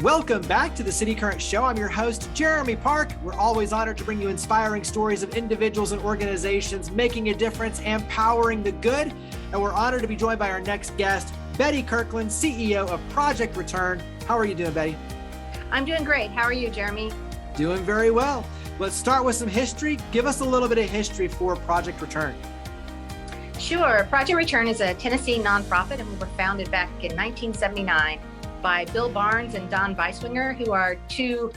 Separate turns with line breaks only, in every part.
Welcome back to the City Current Show. I'm your host, Jeremy Park. We're always honored to bring you inspiring stories of individuals and organizations making a difference and powering the good. And we're honored to be joined by our next guest, Bettie Kirkland, CEO of Project Return. How are you doing, Bettie?
I'm doing great. How are you, Jeremy?
Doing very well. Let's start with some history. Give us a little bit of history for Project Return.
Sure. Project Return is a Tennessee nonprofit, and we were founded back in 1979 by Bill Barnes and Don Beiswinger, who are two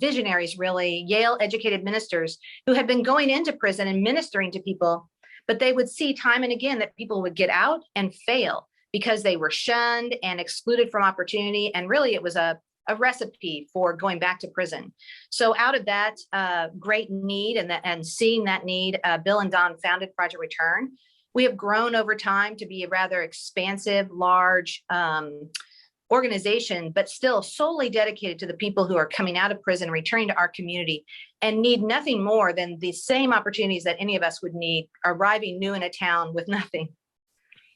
visionaries, really, Yale-educated ministers who had been going into prison and ministering to people, but they would see time and again that people would get out and fail because they were shunned and excluded from opportunity, and really it was a recipe for going back to prison. So out of that great need and seeing that need, Bill and Don founded Project Return. We have grown over time to be a rather expansive, large organization, but still solely dedicated to the people who are coming out of prison, returning to our community, and need nothing more than the same opportunities that any of us would need, arriving new in a town with nothing.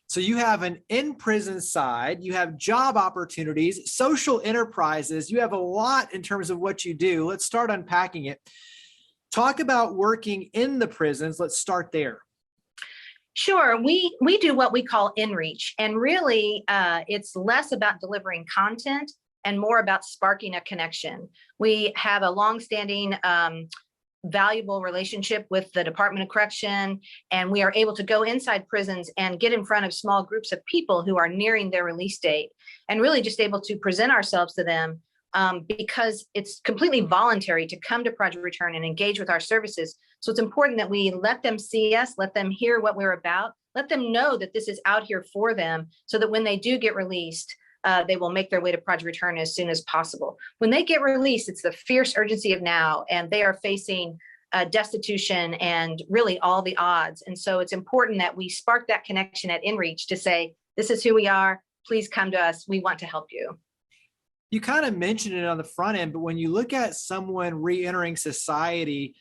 So you have an in-prison side, you have job opportunities, social enterprises, you have a lot in terms of what you do. Let's start unpacking it. Talk about working in the prisons. Let's start there.
Sure. We do what we call in-reach, and really it's less about delivering content and more about sparking a connection. We have a longstanding valuable relationship with the Department of Correction, and we are able to go inside prisons and get in front of small groups of people who are nearing their release date, and really just able to present ourselves to them because it's completely voluntary to come to Project Return and engage with our services. So it's important that we let them see us, let them hear what we're about, let them know that this is out here for them, so that when they do get released, they will make their way to Project Return as soon as possible. When they get released, it's the fierce urgency of now, and they are facing destitution and really all the odds. And so it's important that we spark that connection at InReach to say, this is who we are. Please come to us. We want to help you.
You kind of mentioned it on the front end, but when you look at someone re-entering society,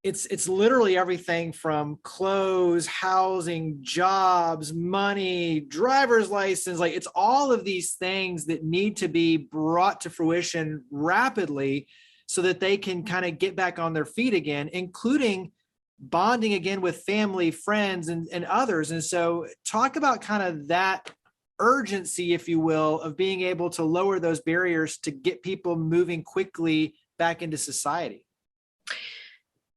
it's literally everything from clothes, housing, jobs, money, driver's license. Like, it's all of these things that need to be brought to fruition rapidly so that they can kind of get back on their feet again, including bonding again with family, friends, and others. And so talk about kind of that urgency, if you will, of being able to lower those barriers to get people moving quickly back into society.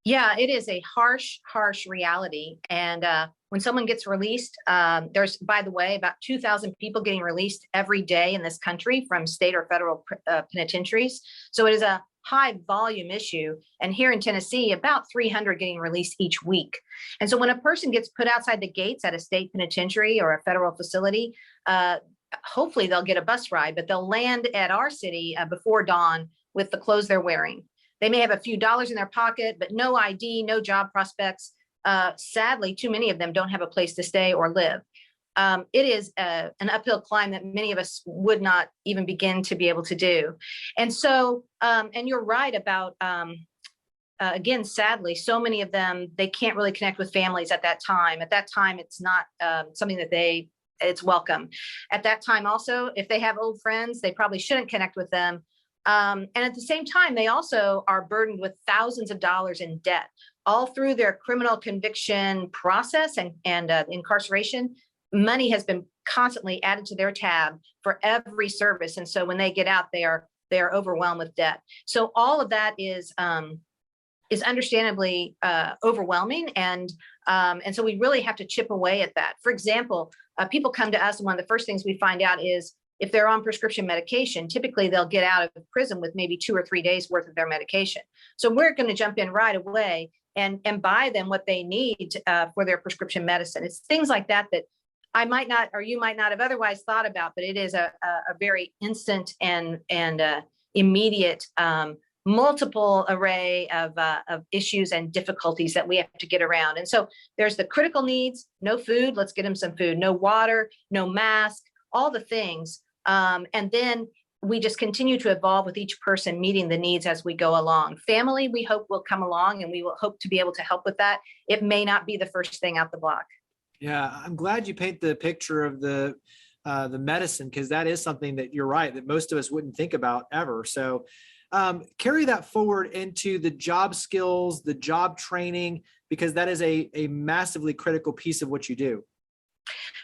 Yeah, it is a harsh, harsh reality. And when someone gets released, there's, by the way, about 2,000 people getting released every day in this country from state or federal penitentiaries. So it is a high volume issue. And here in Tennessee, about 300 getting released each week. And so when a person gets put outside the gates at a state penitentiary or a federal facility, hopefully they'll get a bus ride, but they'll land at our city before dawn with the clothes they're wearing. They may have a few dollars in their pocket, but no ID, no job prospects. Sadly, too many of them don't have a place to stay or live. It is an uphill climb that many of us would not even begin to be able to do. And so, and you're right about, again, sadly, so many of them, they can't really connect with families at that time. At that time, it's not something that it's welcome. At that time also, if they have old friends, they probably shouldn't connect with them. And at the same time, they also are burdened with thousands of dollars in debt all through their criminal conviction process and incarceration. Money has been constantly added to their tab for every service. And so when they get out, they are overwhelmed with debt. So all of that is understandably overwhelming. And so we really have to chip away at that. For example, people come to us, and one of the first things we find out is if they're on prescription medication, typically they'll get out of prison with maybe 2 or 3 days worth of their medication. So we're going to jump in right away and buy them what they need for their prescription medicine. It's things like that that I might not, or you might not have otherwise thought about, but it is a very instant and immediate multiple array of issues and difficulties that we have to get around. And so there's the critical needs: no food, let's get them some food; no water, no mask, all the things. And then we just continue to evolve with each person, meeting the needs as we go along. Family, we hope, will come along, and we will hope to be able to help with that. It may not be the first thing out the block.
Yeah, I'm glad you paint the picture of the the medicine, because that is something that you're right, that most of us wouldn't think about ever. So carry that forward into the job skills, the job training, because that is a massively critical piece of what you do.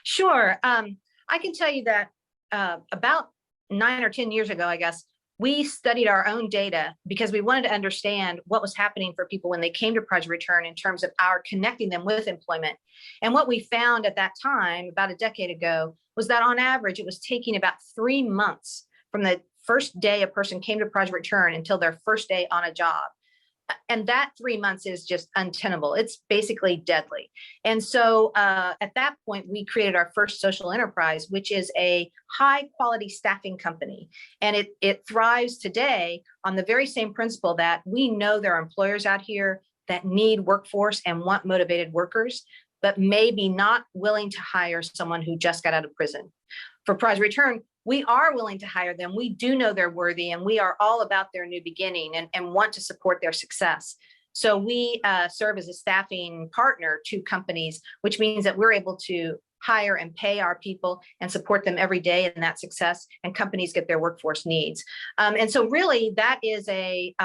Sure. I can tell you that about 9 or 10 years ago, I guess, we studied our own data because we wanted to understand what was happening for people when they came to Project Return in terms of our connecting them with employment. And what we found at that time, about a decade ago, was that on average, it was taking about 3 months from the first day a person came to Project Return until their first day on a job. And that 3 months is just untenable. It's basically deadly. And so at that point, we created our first social enterprise, which is a high quality staffing company. And it thrives today on the very same principle that we know there are employers out here that need workforce and want motivated workers, but maybe not willing to hire someone who just got out of prison. For Project Return, we are willing to hire them. We do know they're worthy, and we are all about their new beginning and want to support their success. So we serve as a staffing partner to companies, which means that we're able to hire and pay our people and support them every day in that success, and companies get their workforce needs. And so really that is a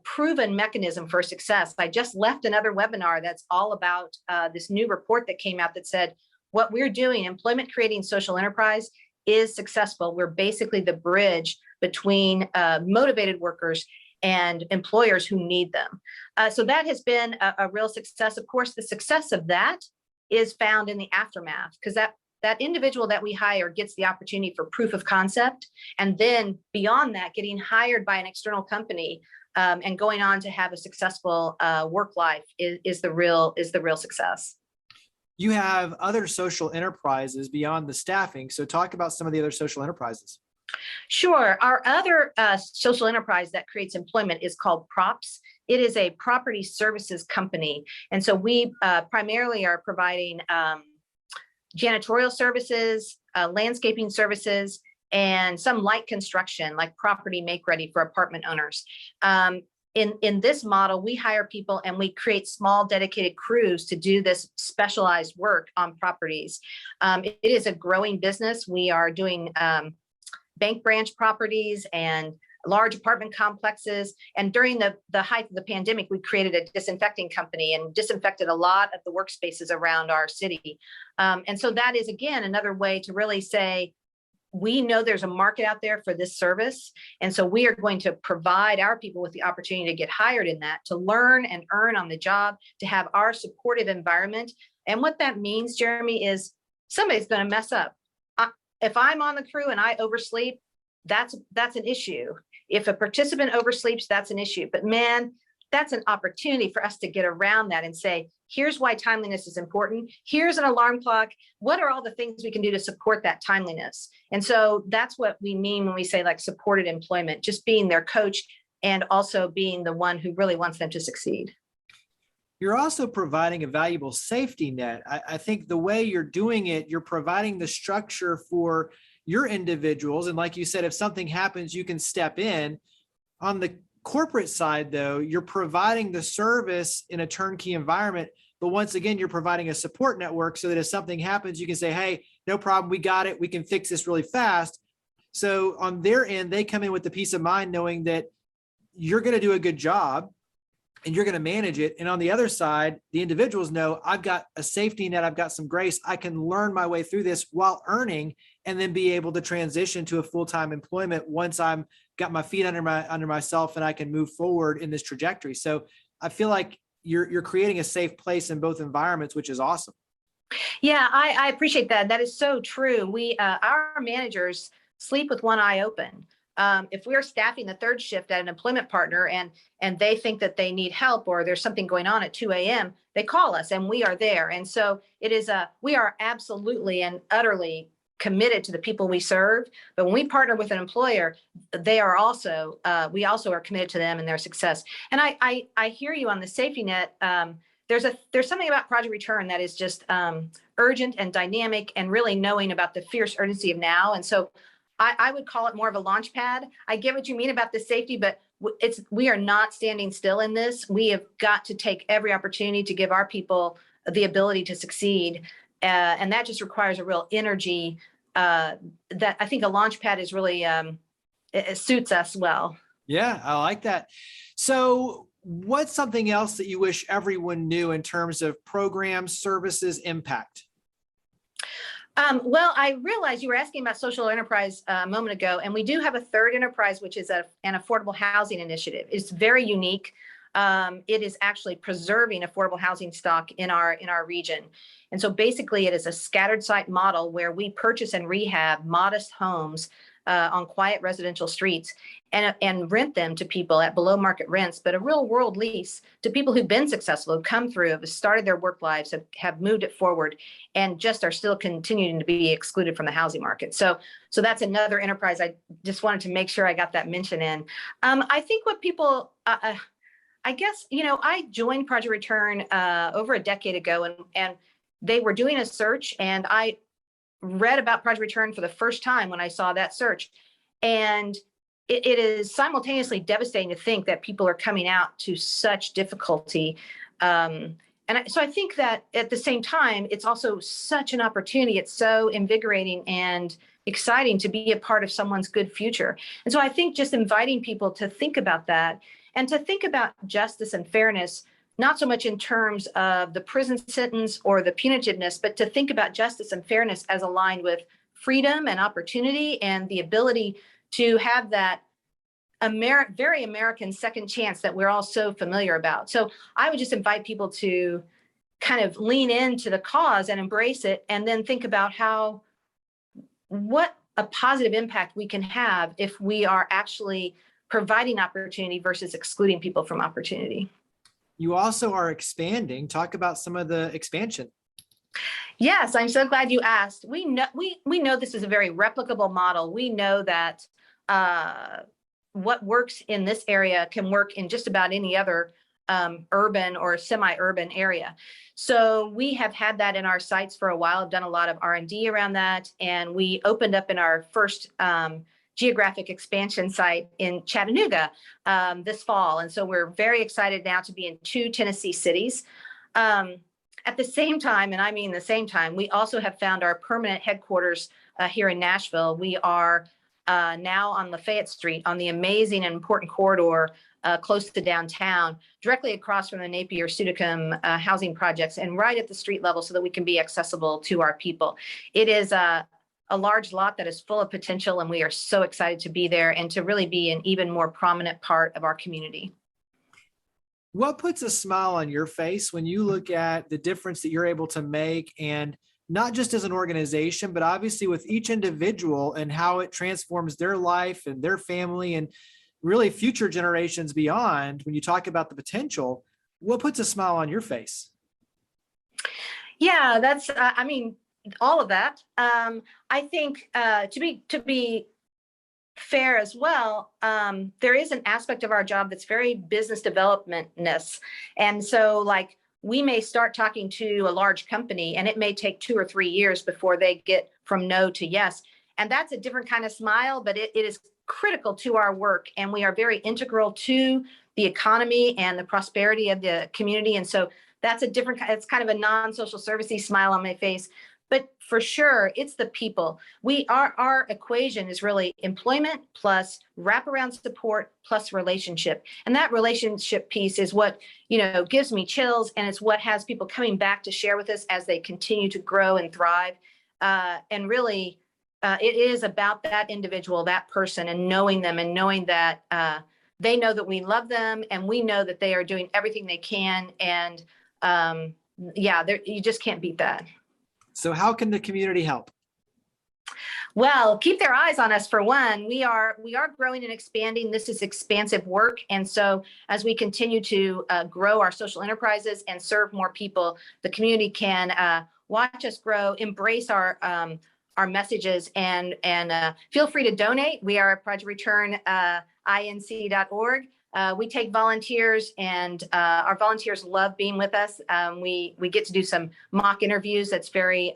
proven mechanism for success. I just left another webinar that's all about this new report that came out that said, what we're doing, employment creating social enterprise, is successful. We're basically the bridge between motivated workers and employers who need them. So that has been a real success. Of course, the success of that is found in the aftermath, because that individual that we hire gets the opportunity for proof of concept. And then beyond that, getting hired by an external company and going on to have a successful work life is the real success.
You have other social enterprises beyond the staffing. So talk about some of the other social enterprises.
Sure. Our other social enterprise that creates employment is called PROPS. It is a property services company. And so we primarily are providing janitorial services, landscaping services, and some light construction like property make ready for apartment owners. In this model, we hire people and we create small dedicated crews to do this specialized work on properties. It is a growing business. We are doing bank branch properties and large apartment complexes. And during the height of the pandemic, we created a disinfecting company and disinfected a lot of the workspaces around our city. And so that is, again, another way to really say, we know there's a market out there for this service. And so we are going to provide our people with the opportunity to get hired in that, to learn and earn on the job, to have our supportive environment. And what that means, Jeremy, is somebody's going to mess up. If I'm on the crew and I oversleep, that's an issue. If a participant oversleeps, that's an issue. But man, that's an opportunity for us to get around that and say, here's why timeliness is important. Here's an alarm clock. What are all the things we can do to support that timeliness? And so that's what we mean when we say like supported employment, just being their coach and also being the one who really wants them to succeed.
You're also providing a valuable safety net. I think the way you're doing it, you're providing the structure for your individuals. And like you said, if something happens, you can step in. On the corporate side, though, you're providing the service in a turnkey environment. But once again, you're providing a support network so that if something happens, you can say, hey, no problem, we got it. We can fix this really fast. So on their end, they come in with the peace of mind knowing that you're going to do a good job and you're going to manage it. And on the other side, the individuals know I've got a safety net. I've got some grace. I can learn my way through this while earning and then be able to transition to a full-time employment once I'm got my feet under myself and I can move forward in this trajectory. So I feel like you're creating a safe place in both environments, which is awesome.
Yeah, I appreciate that. That is so true. We, our managers sleep with one eye open. If we are staffing the third shift at an employment partner and they think that they need help or there's something going on at 2 a.m., they call us and we are there. And so we are absolutely and utterly committed to the people we serve. But when we partner with an employer, we also are committed to them and their success. And I hear you on the safety net. There's something about Project Return that is just urgent and dynamic and really knowing about the fierce urgency of now. And so I would call it more of a launch pad. I get what you mean about the safety, but we are not standing still in this. We have got to take every opportunity to give our people the ability to succeed. And that just requires a real energy that I think a launch pad is really, it suits us well.
Yeah, I like that. So what's something else that you wish everyone knew in terms of programs, services, impact?
Well, I realized you were asking about social enterprise a moment ago, and we do have a third enterprise, which is an affordable housing initiative. It's very unique. It is actually preserving affordable housing stock in our region. And so basically it is a scattered site model where we purchase and rehab modest homes on quiet residential streets and rent them to people at below market rents, but a real world lease to people who've been successful, who've come through, have started their work lives, have moved it forward, and just are still continuing to be excluded from the housing market. So that's another enterprise. I just wanted to make sure I got that mention in. I think what people, I guess, I joined Project Return over a decade ago, and they were doing a search, and I read about Project Return for the first time when I saw that search. And it is simultaneously devastating to think that people are coming out to such difficulty. So I think that at the same time, it's also such an opportunity. It's so invigorating and exciting to be a part of someone's good future. And so I think just inviting people to think about that and to think about justice and fairness, not so much in terms of the prison sentence or the punitiveness, but to think about justice and fairness as aligned with freedom and opportunity and the ability to have that very American second chance that we're all so familiar about. So I would just invite people to kind of lean into the cause and embrace it, and then think about what a positive impact we can have if we are actually providing opportunity versus excluding people from opportunity.
You also are expanding. Talk about some of the expansion.
Yes, I'm so glad you asked. We know this is a very replicable model. We know that what works in this area can work in just about any other urban or semi-urban area. So we have had that in our sites for a while. I've done a lot of R&D around that, and we opened up in our first geographic expansion site in Chattanooga this fall. And so we're very excited now to be in 2 Tennessee cities. At the same time, and I mean the same time, we also have found our permanent headquarters here in Nashville. We are now on Lafayette Street on the amazing and important corridor close to downtown, directly across from the Napier-Sudicum housing projects, and right at the street level so that we can be accessible to our people. It is a large lot that is full of potential, and we are so excited to be there and to really be an even more prominent part of our community.
What puts a smile on your face when you look at the difference that you're able to make, and not just as an organization, but obviously with each individual and how it transforms their life and their family and really future generations beyond? When you talk about the potential, what puts a smile on your face?
Yeah, that's, all of that. I think to be fair as well, there is an aspect of our job that's very business development-ness. And so like we may start talking to a large company and it may take 2 or 3 years before they get from no to yes. And that's a different kind of smile, but it is critical to our work. And we are very integral to the economy and the prosperity of the community. And so that's it's kind of a non-social servicey smile on my face. But for sure, it's the people. Our equation is really employment plus wraparound support plus relationship. And that relationship piece is what, gives me chills. And it's what has people coming back to share with us as they continue to grow and thrive. And really, it is about that individual, that person, and knowing them and knowing that they know that we love them and we know that they are doing everything they can. And you just can't beat that.
So how can the community help?
Well, keep their eyes on us for one. We are growing and expanding. This is expansive work. And so as we continue to grow our social enterprises and serve more people, the community can watch us grow, embrace our messages, and feel free to donate. We are at Project Return, inc.org. We take volunteers, and our volunteers love being with us. We get to do some mock interviews. That's very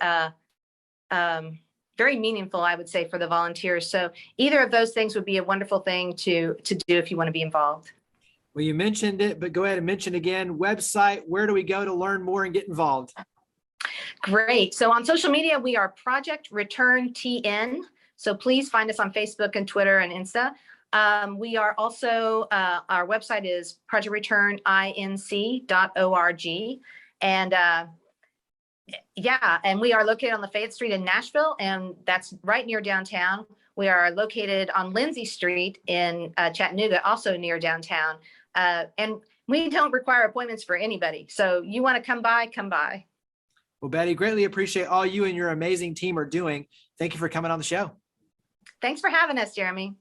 meaningful, I would say, for the volunteers. So either of those things would be a wonderful thing to do if you want to be involved.
Well, you mentioned it, but go ahead and mention again, website. Where do we go to learn more and get involved?
Great. So on social media, we are Project Return TN. So please find us on Facebook and Twitter and Insta. We are also, our website is projectreturninc.org. And yeah, and we are located on the Fayette Street in Nashville, and that's right near downtown. We are located on Lindsay Street in Chattanooga, also near downtown. And we don't require appointments for anybody. So you want to come by, come by.
Well, Betty, greatly appreciate all you and your amazing team are doing. Thank you for coming on the show.
Thanks for having us, Jeremy.